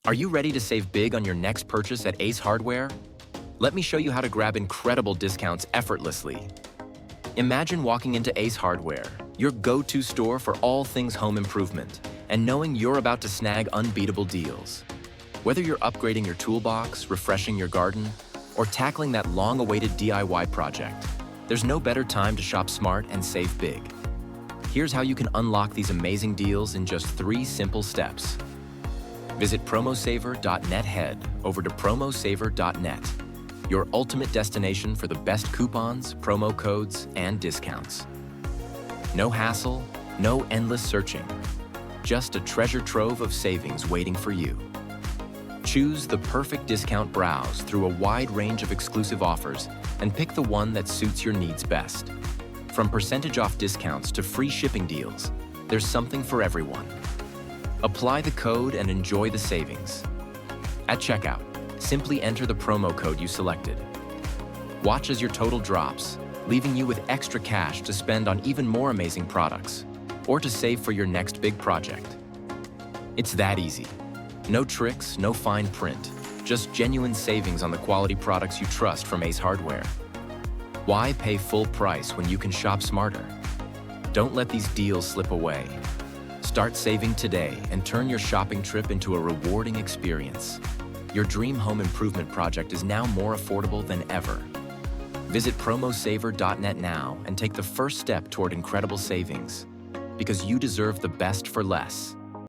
Are you ready to save big on your next purchase at Ace Hardware? Let me show you how to grab incredible discounts effortlessly. Imagine walking into Ace Hardware, your go-to store for all things home improvement, and knowing you're about to snag unbeatable deals. Whether you're upgrading your toolbox, refreshing your garden, or tackling that long-awaited DIY project, there's no better time to shop smart and save big. Here's how you can unlock these amazing deals in just 3 simple steps. Visit promosaver.net, head over to promosaver.net, your ultimate destination for the best coupons, promo codes, and discounts. No hassle, no endless searching, just a treasure trove of savings waiting for you. Choose the perfect discount browse through a wide range of exclusive offers and pick the one that suits your needs best. From percentage off discounts to free shipping deals, there's something for everyone. Apply the code and enjoy the savings. At checkout, simply enter the promo code you selected. Watch as your total drops, leaving you with extra cash to spend on even more amazing products or to save for your next big project. It's that easy. No tricks, no fine print, just genuine savings on the quality products you trust from Ace Hardware. Why pay full price when you can shop smarter? Don't let these deals slip away. Start saving today and turn your shopping trip into a rewarding experience. Your dream home improvement project is now more affordable than ever. Visit promosaver.net now and take the first step toward incredible savings, because you deserve the best for less.